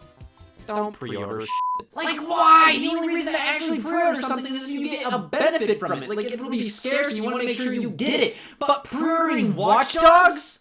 don't pre-order shit. Like, why? The only reason to actually pre-order something is if you get a benefit from it. Like, if it'll be scarce and you want to make sure you get it. But pre-ordering Watch Dogs?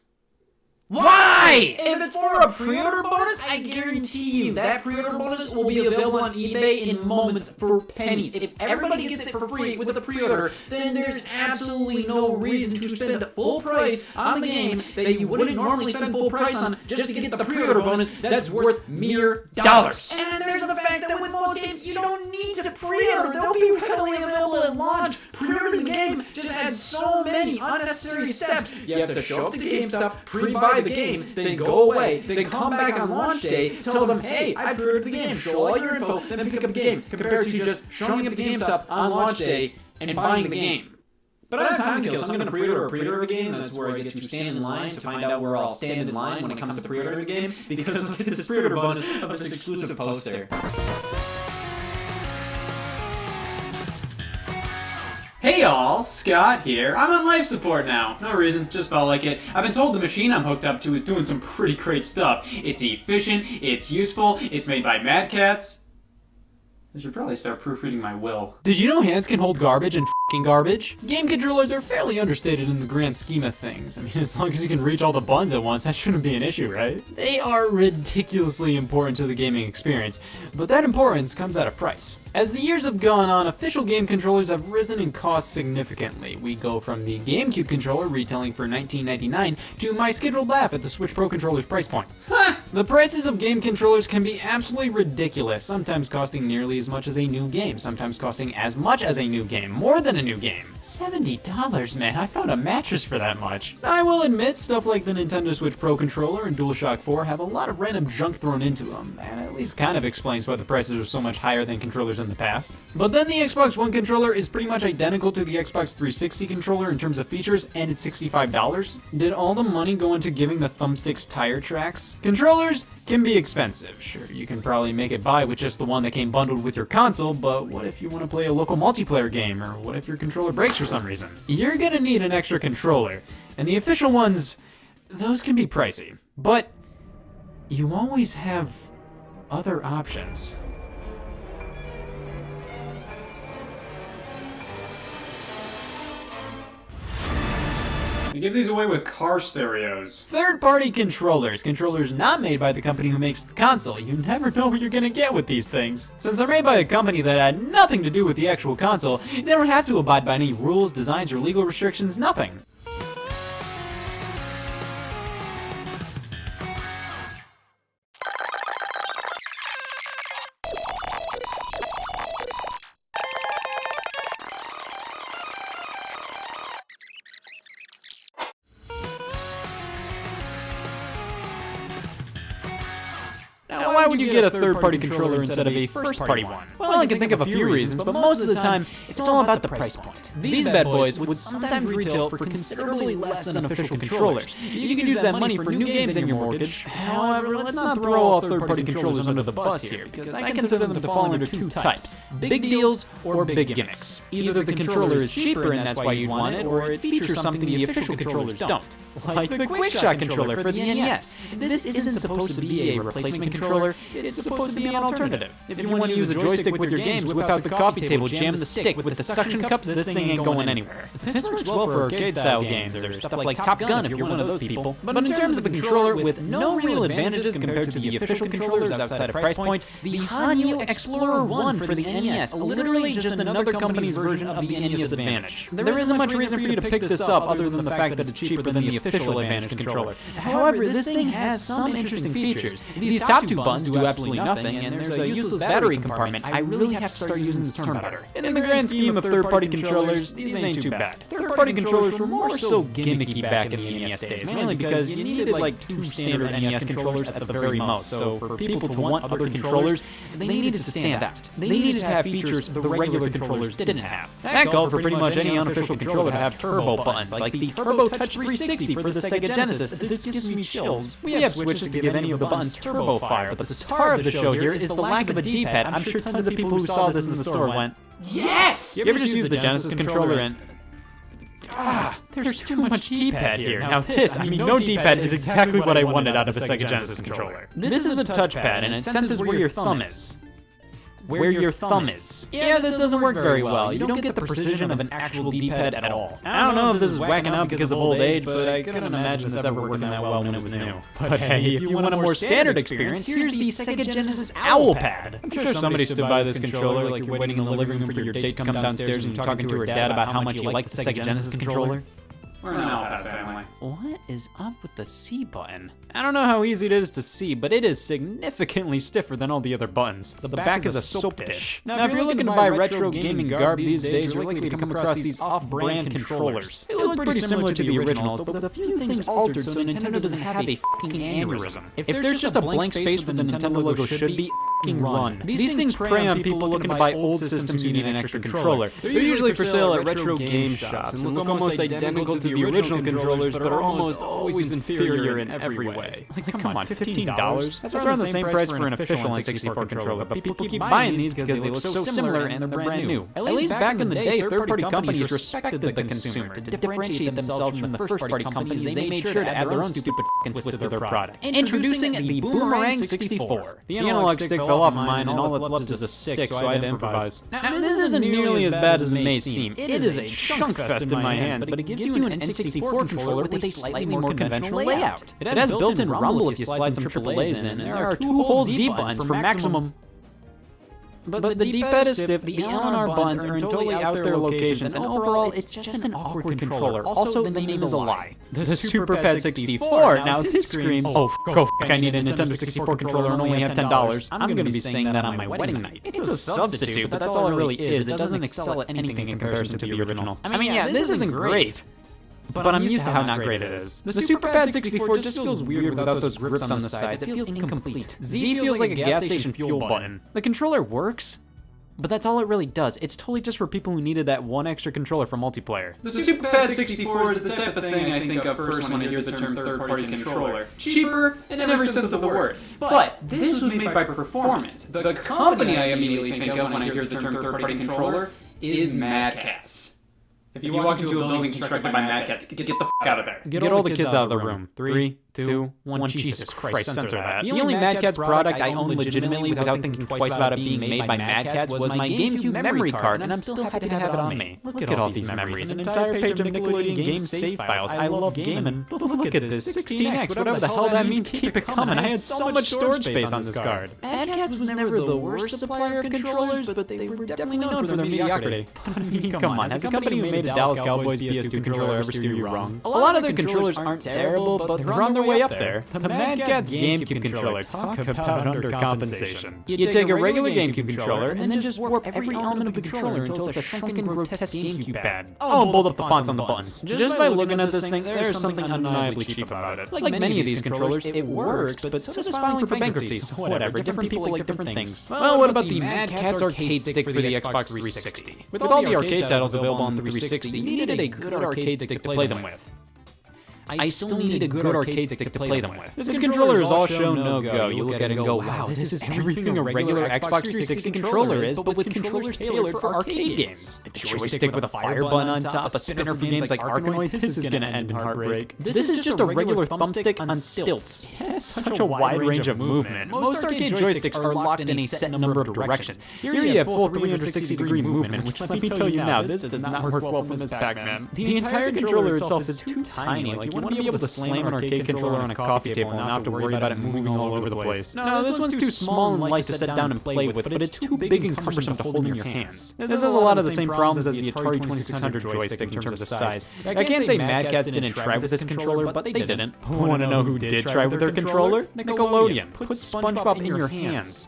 Why? If it's for a pre-order bonus, I guarantee you that pre-order bonus will be available on eBay in moments for pennies. If everybody gets it for free with a pre-order, then there's absolutely no reason to spend full price on the game that you wouldn't normally spend full price on just to get the pre-order bonus that's worth mere dollars. And then there's the fact that with most games, you don't need to pre-order. They'll be readily available at launch. Pre-ordering the game just adds so many unnecessary steps. You have to show up to GameStop, pre-buy the game, then go away, then come back on launch day, tell them, hey, I pre-ordered the game, show all your info, then pick up the game, compared to just showing up to GameStop on launch day and buying the game. But I have time to kill, so I'm going to pre-order a game. That's where I get to stand in line to find out where I'll stand in line when it comes to pre-ordering the game, because I'll get this pre-order bonus of this exclusive poster. Hey y'all, Scott here. I'm on life support now. No reason, just felt like it. I've been told the machine I'm hooked up to is doing some pretty great stuff. It's efficient, it's useful, it's made by Mad Cats. I should probably start proofreading my will. Did you know hands can hold garbage and f***ing garbage? Game controllers are fairly understated in the grand scheme of things. I mean, as long as you can reach all the buttons at once, that shouldn't be an issue, right? They are ridiculously important to the gaming experience, but that importance comes at a price. As the years have gone on, official game controllers have risen in cost significantly. We go from the GameCube controller retailing for $19.99 to my scheduled laugh at the Switch Pro controller's price point. The prices of game controllers can be absolutely ridiculous, sometimes costing nearly as much as a new game, sometimes costing as much as a new game, more than a new game. $70, man, I found a mattress for that much. I will admit, stuff like the Nintendo Switch Pro controller and DualShock 4 have a lot of random junk thrown into them, and at least kind of explains why the prices are so much higher than controllers in the past. But then the Xbox One controller is pretty much identical to the Xbox 360 controller in terms of features, and it's $65. Did all the money go into giving the thumbsticks tire tracks? Controllers can be expensive. Sure, you can probably make it by with just the one that came bundled with your console, but what if you want to play a local multiplayer game, or what if your controller breaks for some reason? You're gonna need an extra controller, and the official ones, those can be pricey. But you always have other options. We give these away with car stereos. Third-party controllers. Controllers not made by the company who makes the console. You never know what you're gonna get with these things. Since they're made by a company that had nothing to do with the actual console, they don't have to abide by any rules, designs, or legal restrictions, nothing. Now, why would you get a third-party controller instead of a first-party one? Well, I can think of a few reasons, but most of the time, it's all about the price point. These bad boys would sometimes retail for considerably less than official controllers. You can use that money for new games and your mortgage. However, let's not throw all third-party controllers under the bus here, because I consider them to fall under two types: big deals or big gimmicks. Either the controller is cheaper and that's why you want it, or it features something the official controllers don't. Like the QuickShot controller for the NES. This isn't supposed to be a replacement controller, it's supposed to be an alternative. If you want to use a joystick with your games, whip out the coffee table, jam the stick with the suction cups, this thing ain't going anywhere. This works well for arcade-style games, or stuff like Top Gun if you're one of those people. But in terms of the controller, with no real advantages compared to the official controllers outside of price point, the Hanyu Explorer 1 for the NES, literally just another company's version of the NES Advantage. There isn't much reason for you to pick this up other than the fact that it's cheaper than the official Advantage controller. However, this thing has some interesting features. These top two buttons do absolutely nothing, and there's a useless battery compartment. I really have to start using this term better. In the grand scheme of third-party controllers, these ain't too bad. Third-party controllers were more so gimmicky back in the NES days, mainly because you needed like two standard NES controllers at the very most. So for people to want other controllers, they needed to stand out. They needed to have features the regular controllers didn't have. That called for pretty much any unofficial controller to have turbo buttons, like the Turbo Touch 360 for the Sega Genesis. This gives me chills. We have switches to give any of the buttons turbo fire, but the star of the show here is the lack of a D-pad. I'm sure tons of people who saw this in the store went, yes! You ever just use the Genesis controller and... There's too much D-pad here. Now this, I mean, no D-pad is exactly what I wanted out of a Sega Genesis controller. This is a touchpad, and it senses where your thumb is. Where your thumb is. Yeah, this doesn't work very well. You don't get the precision of an actual D-pad at all. I don't know if this is whacking out because of old age, but I couldn't imagine this ever working that well when it was new. But hey, if you want a more standard experience, here's the Sega Genesis Owl Pad. I'm sure somebody stood by this controller like you're waiting in the living room for your date to come downstairs and you're talking to her dad about how much you like the Sega Genesis controller. We're an Alpad family. What is up with the C button? I don't know how easy it is to see, but it is significantly stiffer than all the other buttons. The back is a soap dish. Now, if you're looking to buy retro gaming garb these days, you're likely to come across these off-brand controllers. They look pretty similar to the originals, but with a few things altered so Nintendo doesn't have a fucking aneurysm. If there's just a blank space where the Nintendo logo should be, fucking run. These things prey on people looking to buy old systems who need an extra controller. They're usually for sale at retro game shops and look almost identical to the original controllers, but are almost always inferior in every way. Like, come on, $15? That's around the same price for an official N64 controller, but people keep buying these because they look so similar and they're brand new. At least back in the day, third-party companies respected the consumer. To differentiate themselves from the first-party companies, they made sure to add their own stupid fucking twist to their product. Introducing the Boomerang 64. The analog stick fell off of mine, and all that's left is a stick, so I had to improvise. Now, this isn't nearly as bad as it may seem. It is a chunk fest in my hands, but it gives you an N64 controller with a slightly more conventional layout. It has built-in rumble if you slide some AAAs in, and there are two whole Z buttons for maximum. But the D-pad is stiff, the L and R buttons are in totally out there locations, and overall, it's just an awkward controller. Also, the name is a lie. The Super Pad 64, now this screams, oh, go fuck, I need a Nintendo 64 controller and only have $10. I'm gonna be saying that on my wedding night. It's a substitute, but that's all it really is. It doesn't excel at anything in comparison to the original. I mean, yeah, this isn't great. But I'm used to how not great it is. The Super Pad 64 just feels weird without those grips on the sides. It feels incomplete. Z feels like a gas station fuel button. The controller works, but that's all it really does. It's totally just for people who needed that one extra controller for multiplayer. The Super Pad 64 is the type of thing I think of first when I hear the term third-party controller. Cheaper in every sense of the word. But this was made by Performance. The company I immediately think of when I hear the term third-party controller is Mad Catz. If you walk into a building constructed by Mad Catz, get the f*** out of there. Get all the kids out of the room. 3, 2, 1. Jesus Christ, censor that. The only Mad Catz product I owned legitimately without thinking twice about it being made by Mad Catz was my GameCube memory card, and I'm still happy to have it on me. Look at all these memories. An entire page of Nickelodeon game save files. I love gaming. Look at this. 16X, whatever the hell that means, keep it coming. I had so much storage space on this card. Mad Catz was never the worst supplier of controllers, but they were definitely known for their mediocrity. But I mean, come on, has a company who made a Dallas Cowboys PS2 controller ever steer you wrong? A lot of their controllers aren't terrible, but they're on their way up there. The Mad Catz GameCube controller, talk about undercompensation. You take a regular GameCube controller and then just warp every element of the controller until it's a shrunken, grotesque GameCube pad. Oh, bold up the fonts on the buttons. Just by looking at this thing, there's something undeniably cheap about it. Like many of these controllers, it works, but so does filing for bankruptcy, so whatever, different people like different things. Well, what about the Mad Catz arcade stick for the Xbox 360? With all the arcade titles available on 360, you needed a good arcade stick to play them with. I still need a good arcade stick to play them with. This controller is all show no go. You look at it and go, wow, this is everything a regular Xbox 360 controller is, but with controllers tailored for arcade games. A joystick with a fire button on top, a spinner for games like Arkanoid. This is gonna end in heartbreak. This is just a regular thumbstick on stilts. It has such a wide range of movement. Most arcade joysticks are locked in a set number of directions. Here you have full 360-degree movement, which let me tell you now, this does not work well from this Pac-Man. The entire controller itself is too tiny, like you want to be able to slam an arcade controller on a coffee table and not have to worry about it moving all over the place. No, this one's too small and light to set down and play with, but it's too big and cumbersome to hold in your hands. This has a lot of the same problems as the Atari 2600 joystick in terms of size. I can't say Mad Catz didn't try with this controller, but they didn't. Want to know who did try with their controller? Nickelodeon. Put SpongeBob in your hands.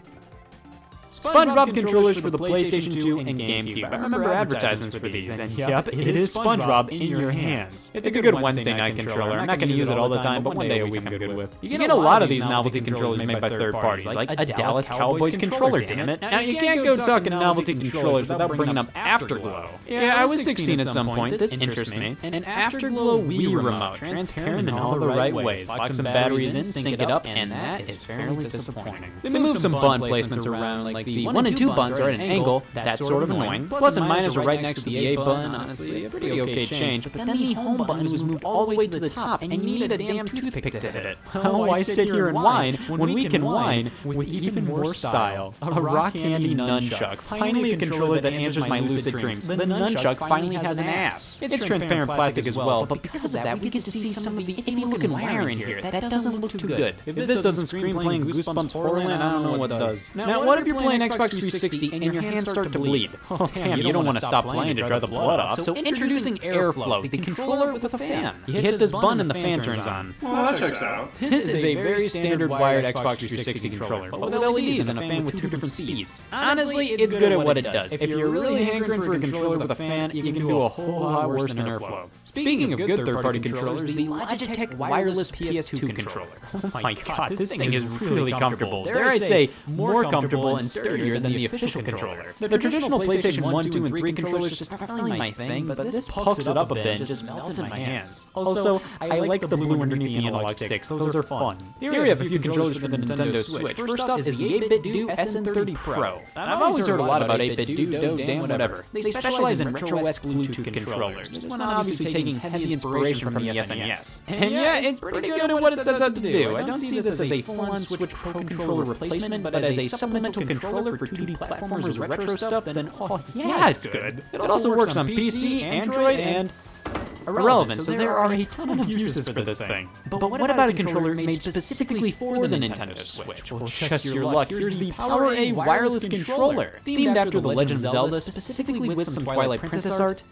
SpongeBob controllers for the PlayStation 2 and GameCube. I remember advertisements for these, and yep, it is SpongeBob in your hands. It's a good Wednesday night controller. I'm not going to use it all the time, but one day a week I'm good with. You get a lot of these novelty controllers made by third parties, like a Dallas Cowboys controller, damn it. Now, you can't go talking novelty controllers without bringing up Afterglow. Yeah, I was 16 at some point. This interests me. An Afterglow Wii remote, transparent in all the right ways. Lock some batteries in, sync it up, and that is fairly disappointing. They moved some button placements around, like the 1 and 2 buttons are at an angle, that's sort of annoying. Plus and minus are right next to the A button, honestly, a pretty okay change. But then the home button was moved all the way to the top, and you needed a damn toothpick to hit it. Oh, why sit here and whine when we can whine with even more style? A rock candy nunchuck, finally a controller that answers my lucid dreams. The nunchuck finally has an ass. It's transparent plastic as well, but because of that, we get to see some of the iffy-looking wire in here. That doesn't look too good. If this doesn't scream playing Goosebumps Horrorland, I don't know what does. Now, what if you're playing Xbox 360 and your hands start to bleed? Oh, damn, you don't want to stop playing to dry the blood off. So introducing Airflow, the controller with a fan. You hit this button and the fan turns on. Well, that checks out. This is a very standard wired Xbox 360 controller, but with LEDs and a fan with 2 different speeds. Honestly, it's good at what it does. If you're really hankering for a controller with a fan, you can do a whole lot worse than Airflow. Speaking of good third-party controllers, the Logitech wireless PS2 controller. Oh my god, this thing is really comfortable. Dare I say, more comfortable and sturdier than the official controller. The traditional PlayStation 1, 2, and 3 controllers just aren't really my thing, but this pokes it up a bit and just melts in my hands. Also, I like the blue underneath the analog sticks. Those are fun. Here we have a few controllers for the Nintendo Switch. First up is the 8-bit Do SN30 Pro. I've always heard a lot about 8-bit Do, damn whatever. They specialize in retro-esque Bluetooth controllers. This one obviously taking heavy inspiration from the SNES. And yeah, it's pretty good at what it sets out to do. I don't see this as a full-on Switch Pro controller replacement, but as a supplemental controller for 2D platformers with retro stuff, then oh yeah, it's good. It also works on PC, Android, and irrelevant, so there are a ton of uses for this thing. But what about a controller made specifically for the Nintendo Switch? Well, just your luck, here's the Power A wireless controller. Themed after The Legend of Zelda, specifically with some Twilight Princess art.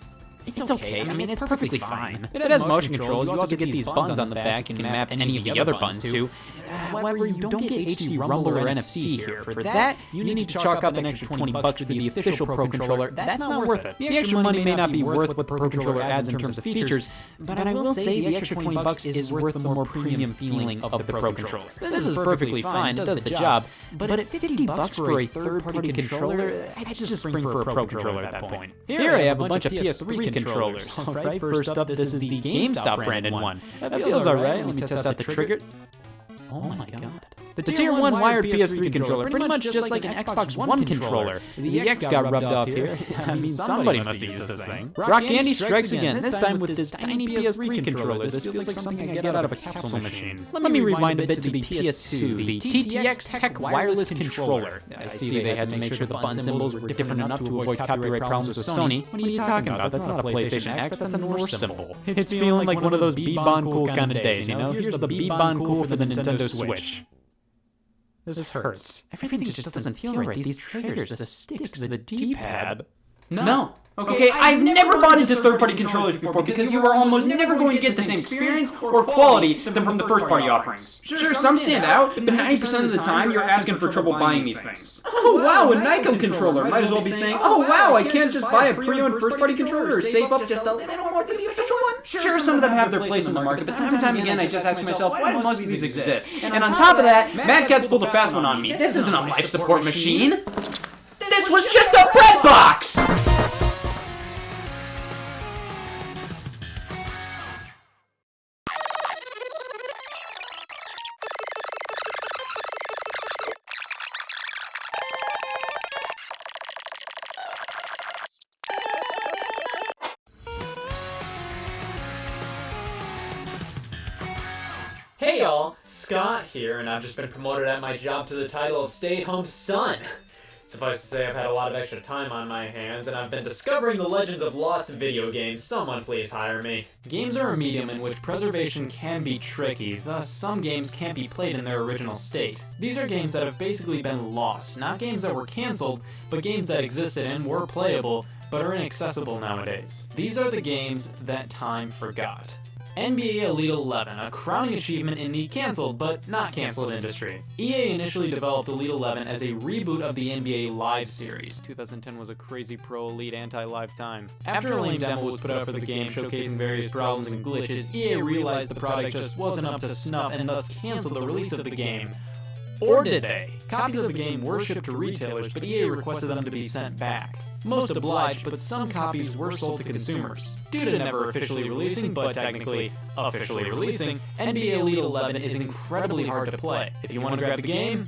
It's okay. I mean, it's perfectly fine. It has motion controls. You also get these buttons on the back you can map any of the other buttons to. However, you don't get HD Rumble or NFC here. For that, you need to chalk up an extra $20 for the official Pro Controller. That's not worth it. The extra money may not be worth what the Pro Controller adds in terms of features, but I will say the extra $20 is worth the more premium feeling of the Pro Controller. This is perfectly fine. It does the job. But at $50 for a third-party controller, I'd just spring for a Pro Controller at that point. Here I have a bunch of PS3 controllers. Alright, first up, this is the GameStop branded one. That feels alright. Let me test out the trigger. Oh my god. The Tier 1 wired PS3 controller, pretty much just like an Xbox One controller. The X got rubbed off here. I mean, somebody must have used this thing. Rock Candy strikes again, this time with this tiny PS3 controller. This feels like something I get out of a capsule machine. Let me rewind a bit to the PS2, the TTX Tech wireless controller. I see they had to make sure the button symbols were different enough to avoid copyright problems with Sony. What are you talking about? That's not a PlayStation X, that's a Norse symbol. It's feeling like one of those Be-Bon Cool kind of days, you know? Here's the Be-Bon Cool for the Nintendo Switch. This hurts. Everything just doesn't feel right. These triggers, the sticks, the D-pad. No. Okay, I've never bought into third-party controllers before because you are almost never going to get the same experience or quality than from the first-party offerings. Sure, some stand out, but 90% of the time you're asking for trouble buying these things. Oh wow, a Nyko controller. Might as well be saying, oh wow, I can't just buy a pre-owned first-party controller or save up just a little more for the official one. Sure, some of them have their place in the market, but time and time again I just ask myself, why do most of these exist? And on top of that, Mad Catz pulled a fast one on me. This isn't a life support machine. This was just a bread box! Hey y'all, Scott here, and I've just been promoted at my job to the title of stay-at-home son. Suffice to say, I've had a lot of extra time on my hands, and I've been discovering the legends of lost video games. Someone please hire me. Games are a medium in which preservation can be tricky, thus some games can't be played in their original state. These are games that have basically been lost, not games that were cancelled, but games that existed and were playable, but are inaccessible nowadays. These are the games that time forgot. NBA Elite 11, a crowning achievement in the cancelled but not cancelled industry. EA initially developed Elite 11 as a reboot of the NBA Live series. 2010 was a crazy pro Elite anti-live time. After a lame demo was put out for the game showcasing various problems and glitches, EA realized the product just wasn't up to snuff and thus cancelled the release of the game. Or did they? Copies of the game were shipped to retailers, but EA requested them to be sent back. Most obliged, but some copies were sold to consumers. Due to never officially releasing, but technically officially releasing, NBA Elite 11 is incredibly hard to play. If you want to grab the game,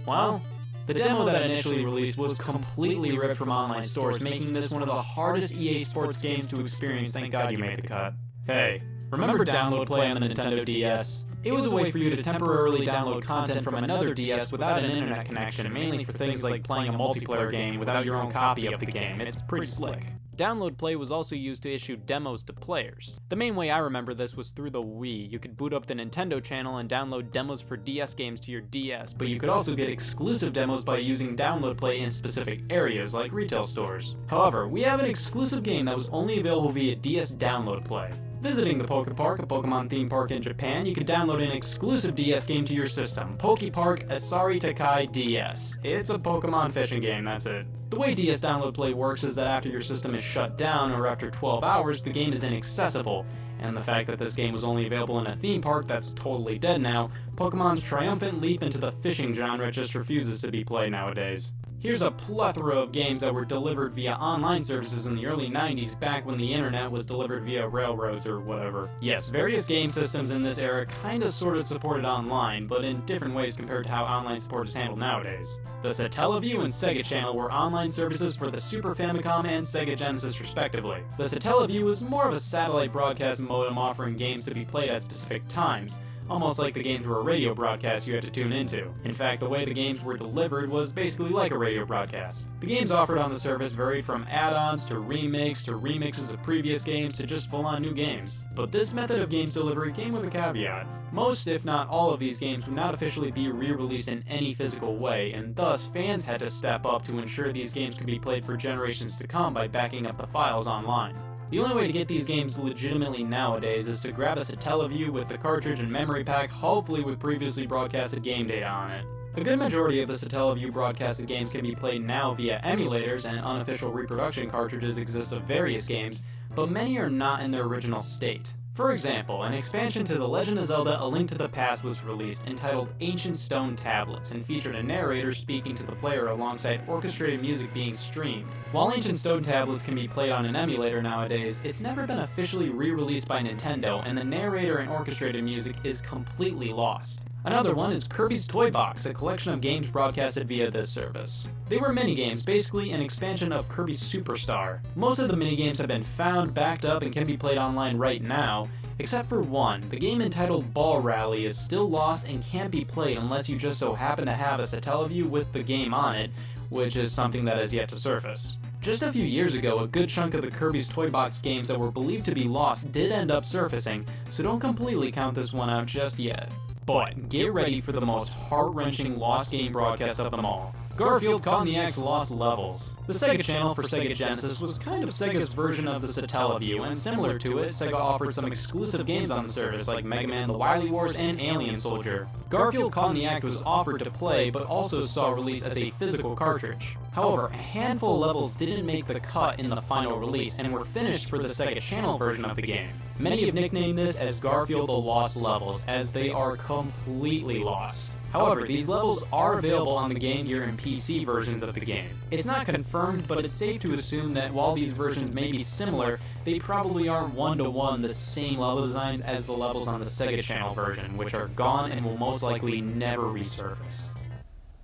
well, The demo that initially released was completely ripped from online stores, making this one of the hardest EA Sports games to experience. Thank God you made the cut. Hey, remember Download Play on the Nintendo DS? It was a way for you to temporarily download content from another DS without an internet connection, mainly for things like playing a multiplayer game without your own copy of the game. It's pretty slick. Download Play was also used to issue demos to players. The main way I remember this was through the Wii. You could boot up the Nintendo channel and download demos for DS games to your DS, but you could also get exclusive demos by using Download Play in specific areas like retail stores. However, we have an exclusive game that was only available via DS Download Play. Visiting the Poke Park, a Pokemon theme park in Japan, you can download an exclusive DS game to your system, Poke Park Asari Takai DS. It's a Pokemon fishing game, that's it. The way DS Download Play works is that after your system is shut down or after 12 hours, the game is inaccessible. And the fact that this game was only available in a theme park that's totally dead now, Pokemon's triumphant leap into the fishing genre just refuses to be played nowadays. Here's a plethora of games that were delivered via online services in the early 90s, back when the internet was delivered via railroads or whatever. Yes, various game systems in this era kinda sorta supported online, but in different ways compared to how online support is handled nowadays. The Satellaview and Sega Channel were online services for the Super Famicom and Sega Genesis respectively. The Satellaview was more of a satellite broadcast modem offering games to be played at specific times, almost like the games were a radio broadcast you had to tune into. In fact, the way the games were delivered was basically like a radio broadcast. The games offered on the service varied from add-ons to remakes to remixes of previous games to just full-on new games. But this method of games delivery came with a caveat. Most, if not all of these games would not officially be re-released in any physical way, and thus fans had to step up to ensure these games could be played for generations to come by backing up the files online. The only way to get these games legitimately nowadays is to grab a Satellaview with the cartridge and memory pack, hopefully with previously broadcasted game data on it. A good majority of the Satellaview broadcasted games can be played now via emulators, and unofficial reproduction cartridges exist of various games, but many are not in their original state. For example, an expansion to The Legend of Zelda: A Link to the Past was released entitled Ancient Stone Tablets and featured a narrator speaking to the player alongside orchestrated music being streamed. While Ancient Stone Tablets can be played on an emulator nowadays, it's never been officially re-released by Nintendo, and the narrator and orchestrated music is completely lost. Another one is Kirby's Toy Box, a collection of games broadcasted via this service. They were minigames, basically an expansion of Kirby's Superstar. Most of the minigames have been found, backed up, and can be played online right now, except for one. The game entitled Ball Rally is still lost and can't be played unless you just so happen to have a Satellaview with the game on it, which is something that has yet to surface. Just a few years ago, a good chunk of the Kirby's Toy Box games that were believed to be lost did end up surfacing, so don't completely count this one out just yet. But get ready for the most heart-wrenching lost game broadcast of them all. Garfield Caught in the Act's Lost Levels. The Sega Channel for Sega Genesis was kind of Sega's version of the Satellaview, and similar to it, Sega offered some exclusive games on the service like Mega Man: The Wily Wars and Alien Soldier. Garfield Caught in the Act was offered to play, but also saw release as a physical cartridge. However, a handful of levels didn't make the cut in the final release and were finished for the Sega Channel version of the game. Many have nicknamed this as Garfield the Lost Levels, as they are completely lost. However, these levels are available on the Game Gear and PC versions of the game. It's not confirmed, but it's safe to assume that while these versions may be similar, they probably aren't one-to-one the same level designs as the levels on the Sega Channel version, which are gone and will most likely never resurface.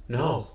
No.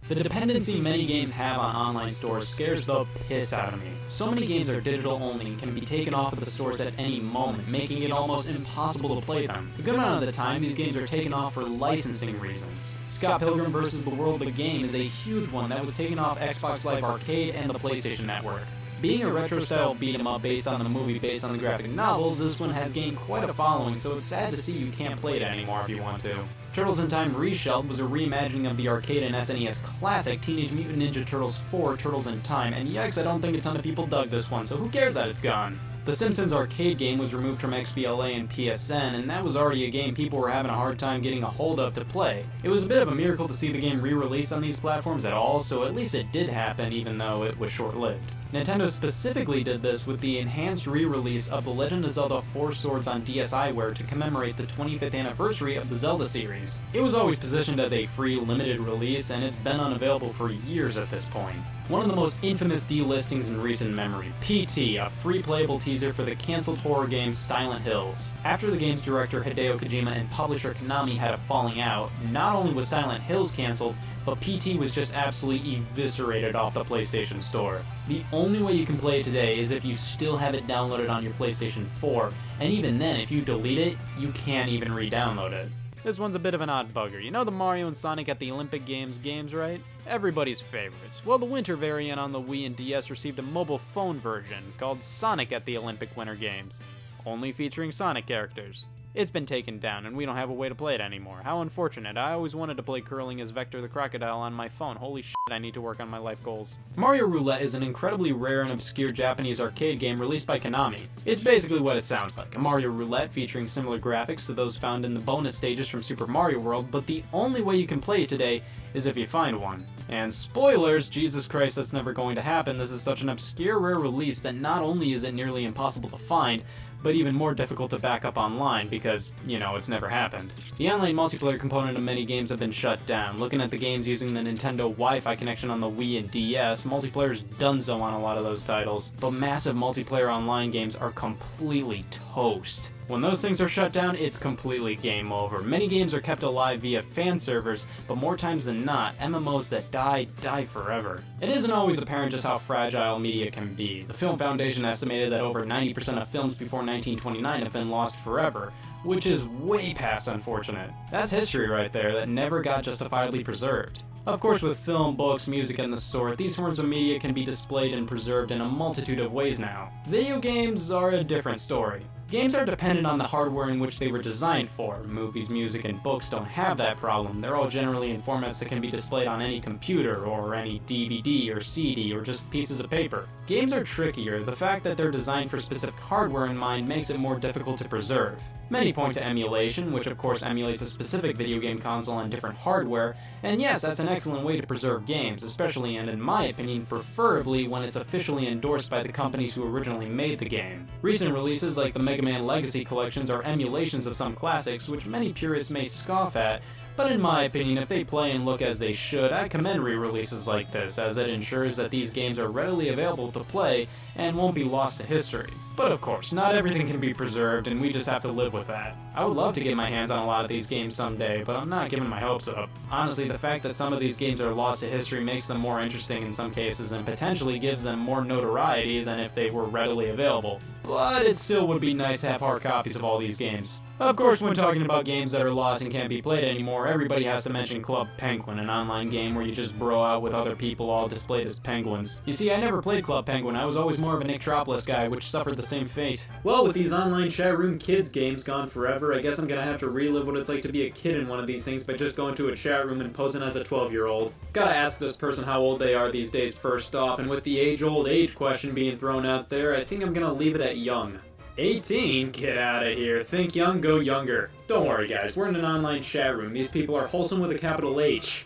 The dependency many games have on online stores scares the piss out of me. So many games are digital only and can be taken off of the stores at any moment, making it almost impossible to play them. A good amount of the time, these games are taken off for licensing reasons. Scott Pilgrim vs. the World the Game is a huge one that was taken off Xbox Live Arcade and the PlayStation Network. Being a retro-style beat-em-up based on the movie based on the graphic novels, this one has gained quite a following, so it's sad to see you can't play it anymore if you want to. Turtles in Time Reshelled was a reimagining of the arcade and SNES classic Teenage Mutant Ninja Turtles 4 Turtles in Time, and yikes, I don't think a ton of people dug this one, so who cares that it's gone? The Simpsons arcade game was removed from XBLA and PSN, and that was already a game people were having a hard time getting a hold of to play. It was a bit of a miracle to see the game re-released on these platforms at all, so at least it did happen even though it was short-lived. Nintendo specifically did this with the enhanced re-release of The Legend of Zelda 4 Swords on DSiWare to commemorate the 25th anniversary of the Zelda series. It was always positioned as a free, limited release, and it's been unavailable for years at this point. One of the most infamous delistings in recent memory, PT, a free playable teaser for the cancelled horror game Silent Hills. After the game's director Hideo Kojima and publisher Konami had a falling out, not only was Silent Hills cancelled, but PT was just absolutely eviscerated off the PlayStation Store. The only way you can play it today is if you still have it downloaded on your PlayStation 4, and even then, if you delete it, you can't even re-download it. This one's a bit of an odd bugger. You know the Mario and Sonic at the Olympic games, right? Everybody's favorites. Well, the winter variant on the Wii and DS received a mobile phone version called Sonic at the Olympic Winter Games, only featuring Sonic characters. It's been taken down, and we don't have a way to play it anymore. How unfortunate. I always wanted to play curling as Vector the Crocodile on my phone. Holy shit, I need to work on my life goals. Mario Roulette is an incredibly rare and obscure Japanese arcade game released by Konami. It's basically what it sounds like, a Mario Roulette featuring similar graphics to those found in the bonus stages from Super Mario World, but the only way you can play it today is if you find one. And spoilers, Jesus Christ, that's never going to happen. This is such an obscure rare release that not only is it nearly impossible to find, but even more difficult to back up online because, it's never happened. The online multiplayer component of many games have been shut down. Looking at the games using the Nintendo Wi-Fi connection on the Wii and DS, multiplayer's donezo on a lot of those titles, but massive multiplayer online games are completely toast. When those things are shut down, it's completely game over. Many games are kept alive via fan servers, but more times than not, MMOs that die forever. It isn't always apparent just how fragile media can be. The Film Foundation estimated that over 90% of films before 1929 have been lost forever, which is way past unfortunate. That's history right there that never got justifiably preserved. Of course, with film, books, music, and the sort, these forms of media can be displayed and preserved in a multitude of ways now. Video games are a different story. Games are dependent on the hardware in which they were designed for. Movies, music, and books don't have that problem. They're all generally in formats that can be displayed on any computer, or any DVD, or CD, or just pieces of paper. Games are trickier. The fact that they're designed for specific hardware in mind makes it more difficult to preserve. Many point to emulation, which of course emulates a specific video game console on different hardware, and yes, that's an excellent way to preserve games, especially and in my opinion, preferably when it's officially endorsed by the companies who originally made the game. Recent releases like the Mega Man Legacy collections are emulations of some classics, which many purists may scoff at, but in my opinion, if they play and look as they should, I commend re-releases like this, as it ensures that these games are readily available to play and won't be lost to history. But of course, not everything can be preserved, and we just have to live with that. I would love to get my hands on a lot of these games someday, but I'm not giving my hopes up. Honestly, the fact that some of these games are lost to history makes them more interesting in some cases, and potentially gives them more notoriety than if they were readily available. But it still would be nice to have hard copies of all these games. Of course, when talking about games that are lost and can't be played anymore, everybody has to mention Club Penguin, an online game where you just bro out with other people all displayed as penguins. You see, I never played Club Penguin. I was always more of a Nicktropolis guy, which suffered the same fate. Well, with these online chat room kids games gone forever, I guess I'm gonna have to relive what it's like to be a kid in one of these things by just going to a chat room and posing as a 12-year-old. Gotta ask this person how old they are these days first off, and with the age-old age question being thrown out there, I think I'm gonna leave it at young. 18? Get out of here. Think young, go younger. Don't worry guys, we're in an online chat room. These people are wholesome with a capital H.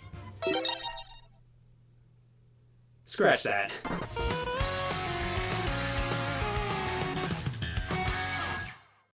Scratch that.